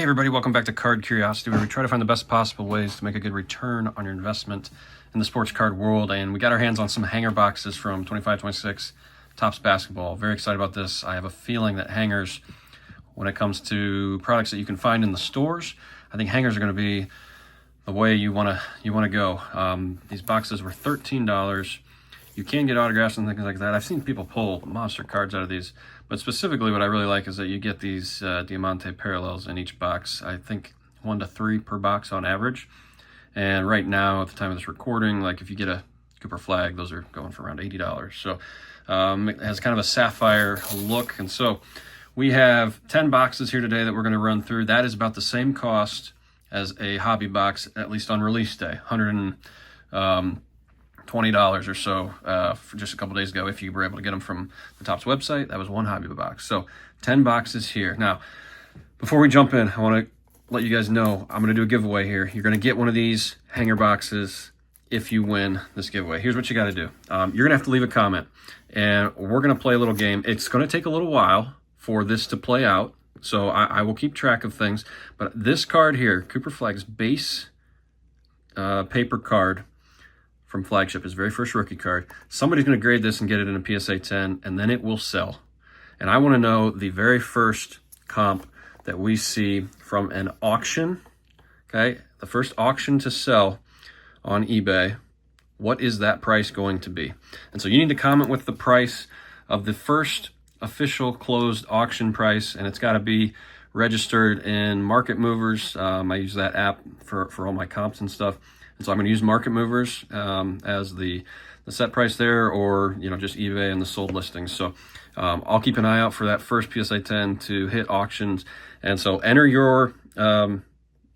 everybody, welcome back to Card Curiosity, where we try to find the best possible ways to make a good return on your investment in the sports card world. And we got our hands on some hanger boxes from 25-26 Topps Basketball. Very excited about this. I have a feeling that hangers, when it comes to products that you can find in the stores, I think hangers are going to be the way you want to go. These boxes were $13. You can get autographs and things like that. I've seen people pull monster cards out of these, but specifically what I really like is that you get these Diamante parallels in each box. I think 1 to 3 per box on average. And right now, at the time of this recording, like if you get a Cooper Flagg, those are going for around $80. So it has kind of a sapphire look. And so we have 10 boxes here today that we're going to run through. That is about the same cost as a hobby box, at least on release day, $120 or so for just a couple days ago. If you were able to get them from the Topps website, that was one hobby box. So 10 boxes here. Now, before we jump in, I want to let you guys know I'm going to do a giveaway here. You're going to get one of these hanger boxes if you win this giveaway. Here's what you got to do. You're going to have to leave a comment, and we're going to play a little game. It's going to take a little while for this to play out, so I will keep track of things. But this card here, Cooper Flagg's base paper card from Flagship, his very first rookie card. Somebody's going to grade this and get it in a PSA 10, and then it will sell. And I want to know the very first comp that we see from an auction, okay? The first auction to sell on eBay, what is that price going to be? And so you need to comment with the price of the first official closed auction price, and it's got to be registered in Market Movers. I use that app for all my comps and stuff. And so I'm going to use Market Movers as the set price there, or just eBay and the sold listings. So I'll keep an eye out for that first PSA 10 to hit auctions. And so enter your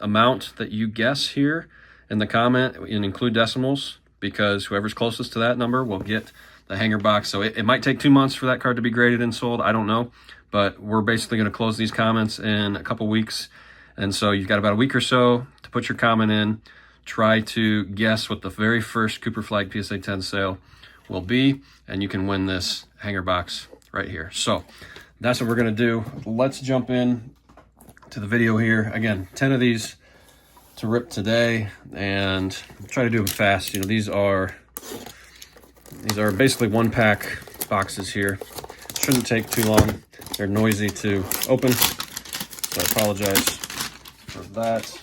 amount that you guess here in the comment and include decimals, because whoever's closest to that number will get the hanger box. So it might take 2 months for that card to be graded and sold. I don't know, but we're basically going to close these comments in a couple weeks. And so you've got about a week or so to put your comment in. Try to guess what the very first Cooper Flagg PSA 10 sale will be, and you can win this hanger box right here. So that's what we're going to do. Let's jump in to the video here. Again, 10 of these to rip today, and try to do them fast. These are basically 1-pack boxes here. Shouldn't take too long. They're noisy to open, so I apologize for that.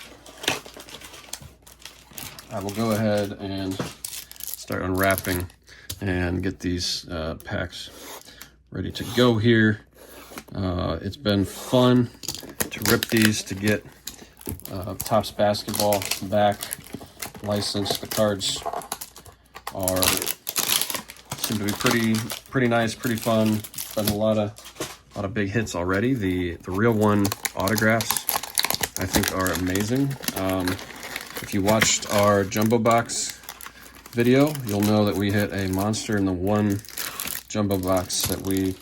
I will go ahead and start unwrapping and get these packs ready to go here. It's been fun to rip these, to get Topps Basketball back licensed. The cards seem to be pretty nice, pretty fun. Been a lot of big hits already. The real one autographs, I think, are amazing. If you watched our jumbo box video, you'll know that we hit a monster in the one jumbo box that we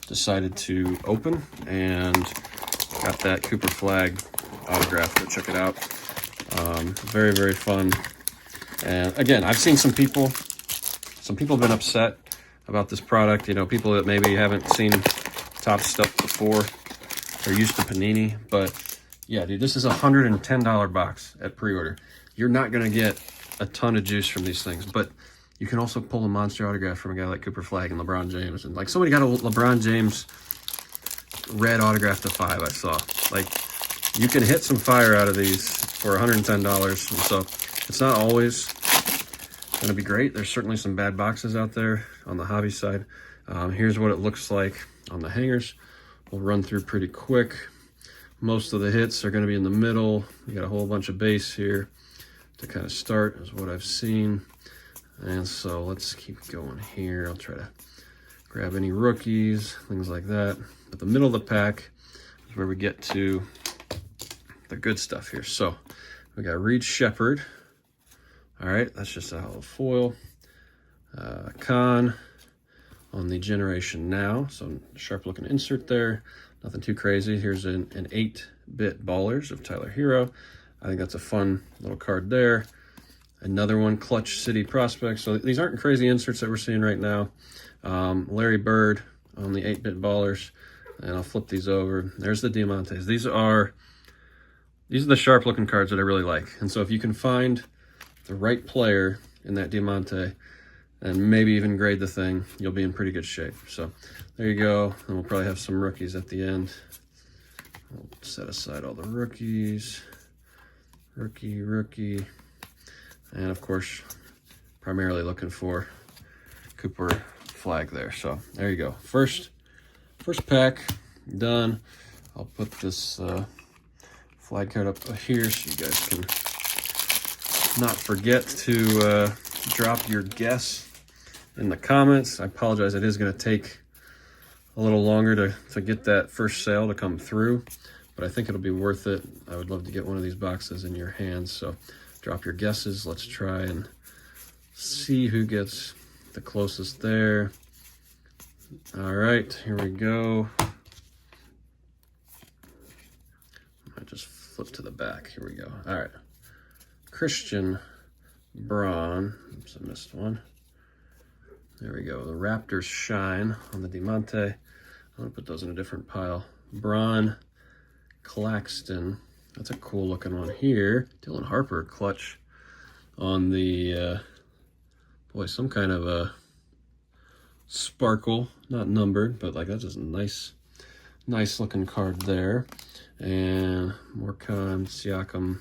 decided to open, and got that Cooper Flagg autograph. Go check it out. Very, very fun. And again, I've seen some people have been upset about this product. People that maybe haven't seen Topps stuff before. They're used to Panini, but yeah, dude, this is a $110 box at pre-order. You're not going to get a ton of juice from these things, but you can also pull a monster autograph from a guy like Cooper Flagg and LeBron James. And like, somebody got a LeBron James red autograph to 5, I saw. Like, you can hit some fire out of these for $110. And so it's not always going to be great. There's certainly some bad boxes out there on the hobby side. Here's what it looks like on the hangers. We'll run through pretty quick. Most of the hits are going to be in the middle. You got a whole bunch of base here to kind of start, is what I've seen. And so let's keep going here. I'll try to grab any rookies, things like that. But the middle of the pack is where we get to the good stuff here. So we got Reed Shepherd. All right, that's just a hollow foil. Khan on the Generation Now. So sharp looking insert there. Nothing too crazy. Here's an 8-bit Ballers of Tyler Hero. I think that's a fun little card there. Another one, Clutch City Prospects. So these aren't crazy inserts that we're seeing right now. Larry Bird on the 8-bit Ballers. And I'll flip these over. There's the Diamantes. These are these are the sharp looking cards that I really like. And so if you can find the right player in that Diamante and maybe even grade the thing, you'll be in pretty good shape. So there you go. And we'll probably have some rookies at the end. We'll set aside all the rookies. Rookie. And of course, primarily looking for Cooper Flagg there. So there you go. First pack done. I'll put this Flagg card up here so you guys can not forget to drop your guess in the comments. I apologize, it is going to take a little longer to get that first sale to come through, but I think it'll be worth it. I would love to get one of these boxes in your hands, so drop your guesses. Let's try and see who gets the closest there. All right, here we go. I just flip to the back. Here we go. All right. Christian Braun. Oops, I missed one. There we go. The Raptors shine on the Diamante. I'm going to put those in a different pile. Braun Claxton. That's a cool looking one here. Dylan Harper clutch on the, boy, some kind of a sparkle. Not numbered, but like that's just a nice looking card there. And Morkan Siakam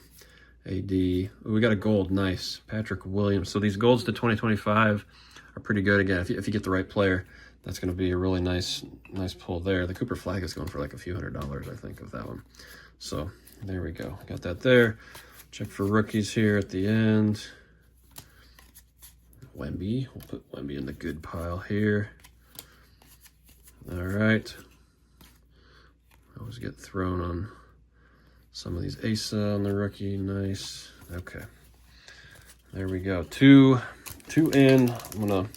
AD. Ooh, we got a gold, nice. Patrick Williams. So these golds to 2025 are pretty good. Again, if you get the right player, that's going to be a really nice pull there. The Cooper Flagg is going for like a few $100s, I think, of that one. So there we go. Got that there. Check for rookies here at the end. Wemby. We'll put Wemby in the good pile here. All right. I always get thrown on some of these ASA on the rookie. Nice. Okay. There we go. Two in. I'm going to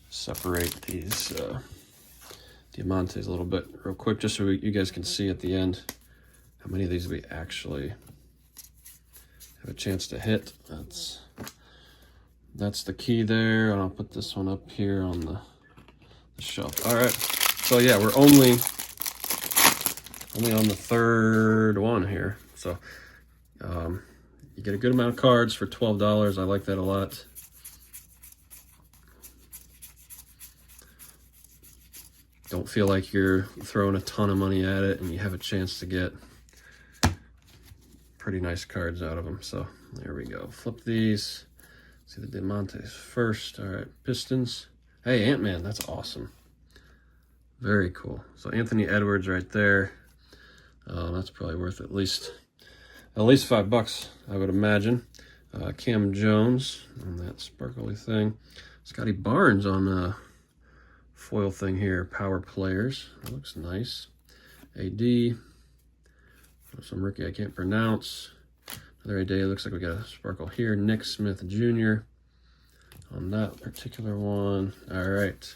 separate these Diamantes a little bit real quick just so you guys can see at the end how many of these we actually have a chance to hit. That's the key there. And I'll put this one up here on the shelf. All right. So yeah, we're only on the third one here. So you get a good amount of cards for $12. I like that a lot. Don't feel like you're throwing a ton of money at it, and you have a chance to get pretty nice cards out of them. So there we go. Flip these. See the Diamantes first. All right, Pistons. Hey, Ant-Man, that's awesome. Very cool. So Anthony Edwards right there. That's probably worth at least $5, I would imagine. Cam Jones on that sparkly thing. Scotty Barnes on the foil thing here. Power players. That looks nice. AD. Some rookie I can't pronounce. Another AD. Looks like we got a sparkle here. Nick Smith Jr. on that particular one. All right.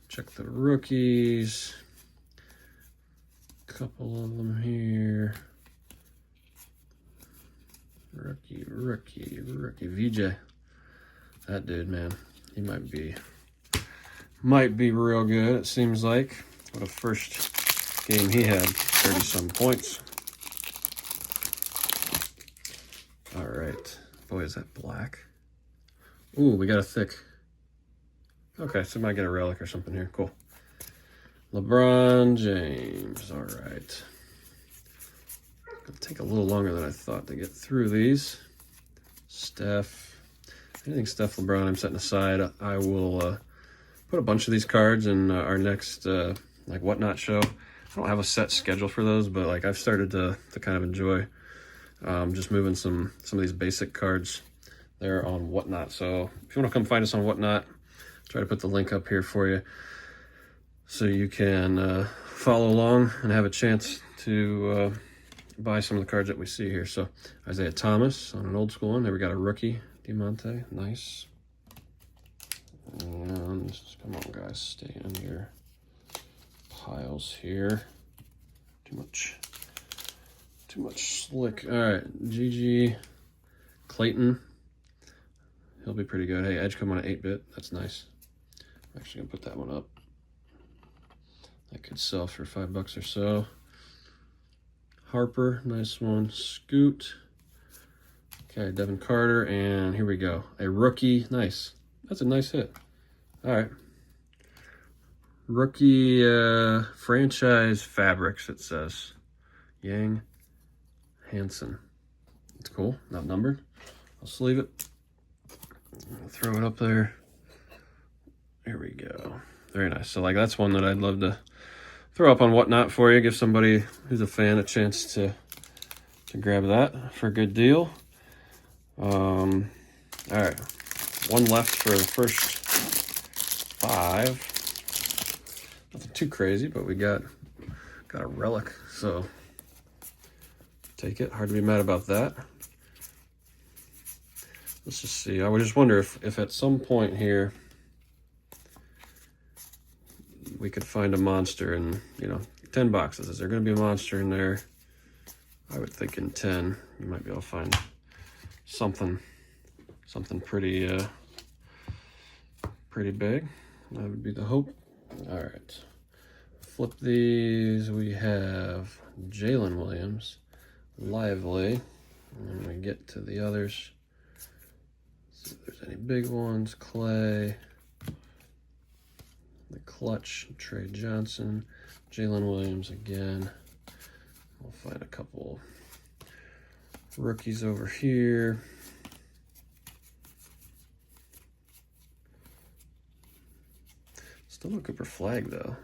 Check the rookies. Couple of them here. Rookie. VJ. That dude, man. He might be real good, it seems like. What a first game he had. 30-some points. All right. Boy, is that black. Ooh, we got a thick. Okay, so might get a relic or something here. Cool. LeBron James. All right. It'll take a little longer than I thought to get through these. Steph. Anything Steph LeBron I'm setting aside. I will put a bunch of these cards in our next like Whatnot show. I don't have a set schedule for those, but like I've started to kind of enjoy just moving some of these basic cards there on Whatnot. So if you want to come find us on Whatnot, try to put the link up here for you so you can follow along and have a chance to buy some of the cards that we see here. So Isaiah Thomas on an old school one. There we got a rookie Diamante. Nice. And come on, guys, stay in your piles here. Too much slick. All right, GG Clayton. He'll be pretty good. Hey, Edge come on an 8-bit. That's nice. I'm actually gonna put that one up. That could sell for $5 or so. Harper, nice one. Scoot. Okay, Devin Carter, and here we go. A rookie, nice. That's a nice hit. All right. Rookie franchise fabrics, it says. Yang Hansen. It's cool, not numbered. I'll sleeve it. I'll throw it up there. Here we go. Very nice. So like that's one that I'd love to throw up on Whatnot for you. Give somebody who's a fan a chance to grab that for a good deal. All right. One left for the first 5. Nothing too crazy, but we got a relic, so take it. Hard to be mad about that. Let's just see. I would just wonder if at some point here we could find a monster in, 10 boxes. Is there going to be a monster in there? I would think in 10 you might be able to find something pretty big. That would be the hope. All right, flip these. We have Jalen Williams, Lively, and we get to the others. See if there's any big ones. Clay, the clutch, Trey Johnson, Jalen Williams again. We'll find a couple rookies over here. Still no Cooper Flagg though.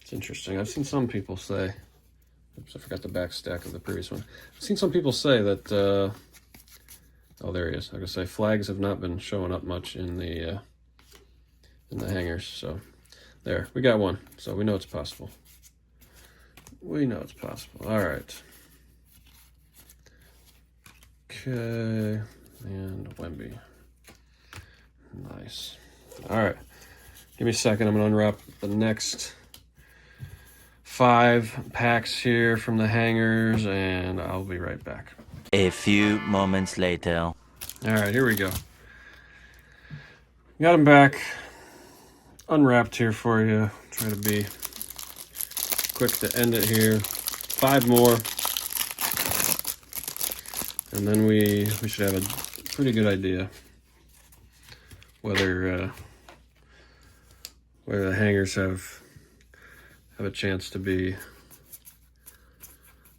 It's interesting. I've seen some people say, oops, I forgot the back stack of the previous one. I've seen some people say that, oh, there he is. I was gonna say flags have not been showing up much in the hangers. So there, we got one. So we know it's possible. We know it's possible. All right. Okay, and Wemby. Nice. All right. Give me a second. I'm going to unwrap the next 5 packs here from the hangers, and I'll be right back. A few moments later. All right, here we go. Got them back. Unwrapped here for you. Try to be quick to end it here. 5 more. And then we should have a pretty good idea whether the hangers have a chance to be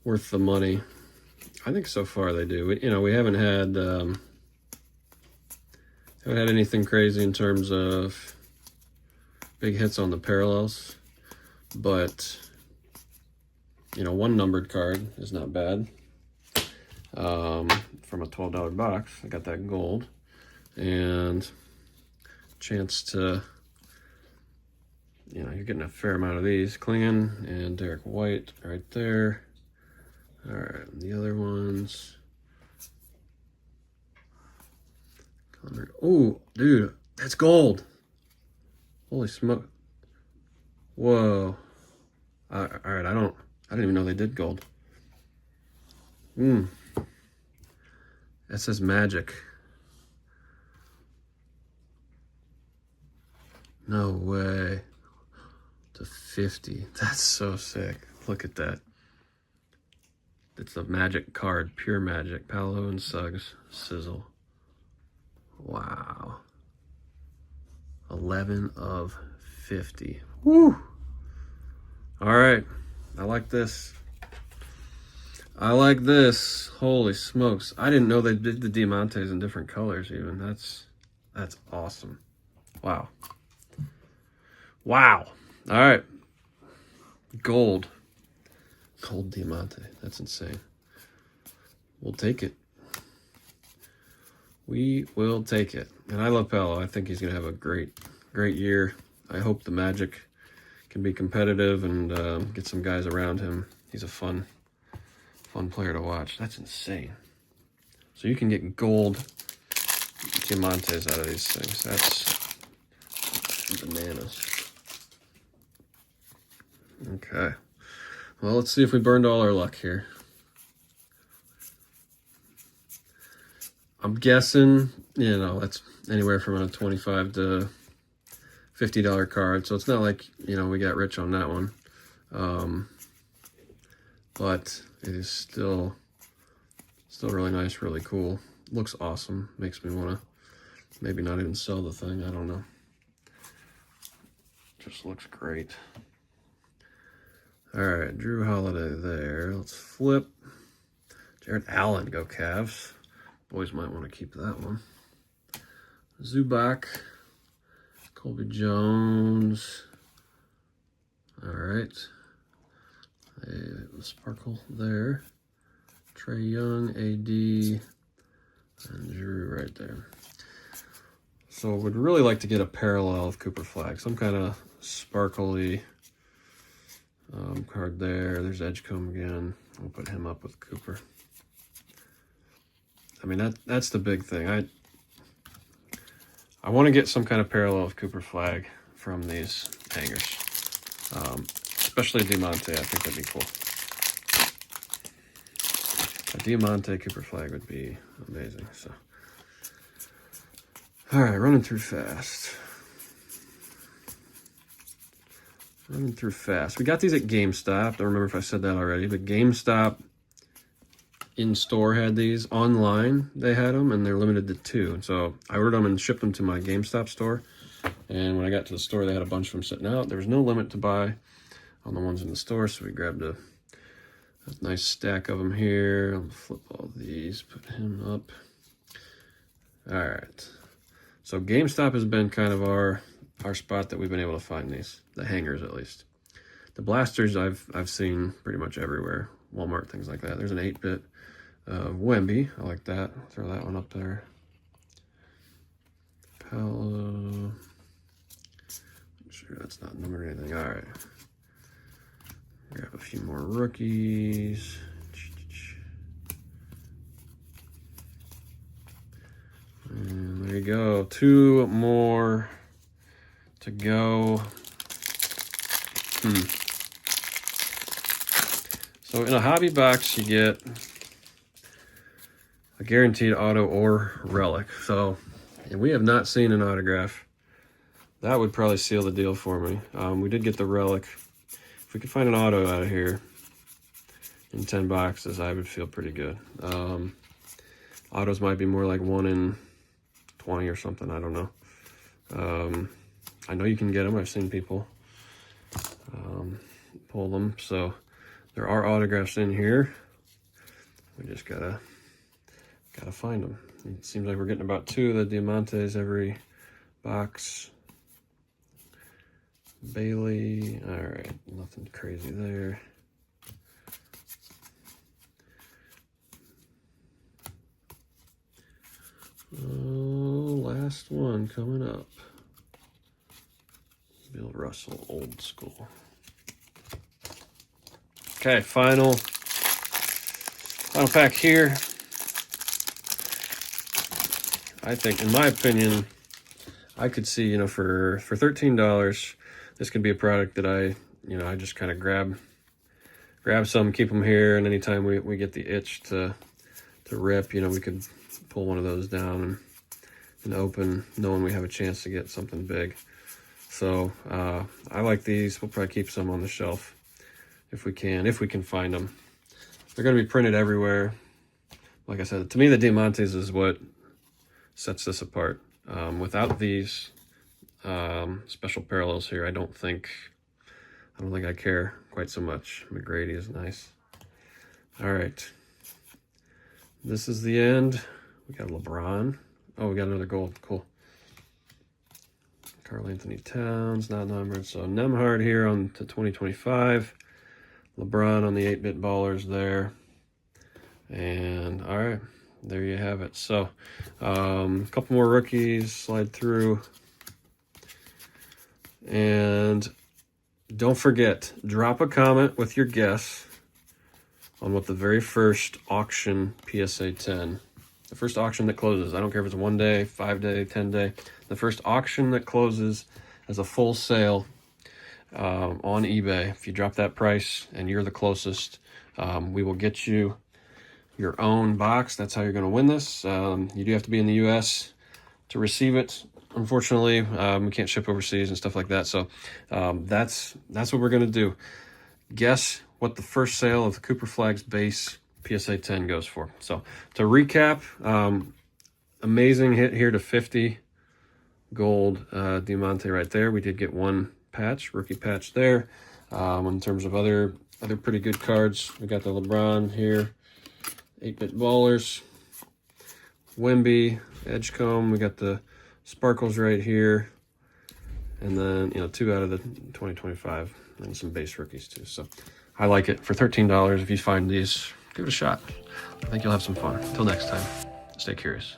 worth the money. I think so far they do. We haven't had anything crazy in terms of big hits on the parallels, but one numbered card is not bad. From a $12 box, I got that gold and chance to, you're getting a fair amount of these. Klingon and Derek White right there. All right, the other ones. Oh, dude, that's gold. Holy smoke. Whoa. All right, I didn't even know they did gold. That says magic. No way. To 50. That's so sick. Look at that. It's a magic card. Pure magic. Paolo and Suggs. Sizzle. Wow. 11 of 50. Woo! All right. I like this. I like this. Holy smokes. I didn't know they did the Diamantes in different colors even. That's awesome. Wow. Wow. All right. Gold. Gold Diamante. That's insane. We'll take it. We will take it. And I love Paolo. I think he's going to have a great year. I hope the Magic can be competitive and get some guys around him. He's a fun player to watch. That's insane. So you can get gold Diamantes out of these things. That's bananas. Okay. Well, let's see if we burned all our luck here. I'm guessing, that's anywhere from a $25 to $50 card. So it's not like, we got rich on that one. but it is still really nice, really cool. Looks awesome. Makes me want to maybe not even sell the thing. I don't know. Just looks great. All right, Drew Holiday there. Let's flip. Jared Allen, go Cavs. Boys might want to keep that one. Zubac, Colby Jones. All right. A sparkle there. Trey Young, AD, and Drew right there. So would really like to get a parallel of Cooper Flagg. Some kind of sparkly card there. There's Edgecombe again. We'll put him up with Cooper. I mean, that's the big thing. I want to get some kind of parallel of Cooper Flagg from these hangers. Especially Diamante, I think that'd be cool. A Diamante Cooper Flagg would be amazing. So, all right, running through fast. Running through fast. We got these at GameStop. Don't remember if I said that already, but GameStop in store had these. Online, they had them, and they're limited to 2. So I ordered them and shipped them to my GameStop store. And when I got to the store, they had a bunch of them sitting out. There was no limit to buy on the ones in the store, so we grabbed a nice stack of them here. I'll flip all these, put him up. All right. So GameStop has been kind of our spot that we've been able to find these, the hangers at least. The blasters I've seen pretty much everywhere, Walmart, things like that. There's an 8-bit Wemby. I like that. Throw that one up there. Paolo. Sure that's not numbered or anything. All right. Grab a few more rookies. And there you go. 2 more to go. So in a hobby box, you get a guaranteed auto or relic. So, and we have not seen an autograph. That would probably seal the deal for me. We did get the relic. If we could find an auto out of here in 10 boxes, I would feel pretty good. Autos might be more like 1 in 20 or something. I don't know. I know you can get them. I've seen people pull them. So there are autographs in here. We just gotta find them. It seems like we're getting about 2 of the Diamantes every box. Bailey, all right, nothing crazy there. Oh, last one coming up. Bill Russell, old school. Okay, final pack here. I think, in my opinion, I could see, for $13, this could be a product that I just kind of grab some, keep them here, and anytime we get the itch to rip, we could pull one of those down and open, knowing we have a chance to get something big. So I like these. We'll probably keep some on the shelf if we can find them. They're going to be printed everywhere. Like I said, to me, the Diamantes is what sets this apart. Without these special parallels here, I don't think I care quite so much. McGrady is nice. All right. This is the end. We got LeBron. Oh, we got another gold. Cool. Karl Anthony Towns, not numbered. So Nemhard here on to 2025. LeBron on the 8-bit ballers there. And all right, there you have it. So a couple more rookies, slide through. And don't forget, drop a comment with your guess on what the very first auction PSA 10, the first auction that closes. I don't care if it's 1 day, 5 day, 10 day. The first auction that closes as a full sale on eBay. If you drop that price and you're the closest, we will get you your own box. That's how you're going to win this. You do have to be in the U.S. to receive it. Unfortunately, we can't ship overseas and stuff like that. So that's what we're going to do. Guess what the first sale of the Cooper Flagg's base PSA 10 goes for. So to recap, amazing hit here to 50 gold Diamante right there. We did get one patch, rookie patch there. In terms of other pretty good cards, we got the LeBron here, 8-bit ballers, Wemby, Edgecombe. We got the sparkles right here, and then 2 out of the 2025, and some base rookies too. So I like it for $13. If you find these, give it a shot. I think you'll have some fun. Until next time, stay curious.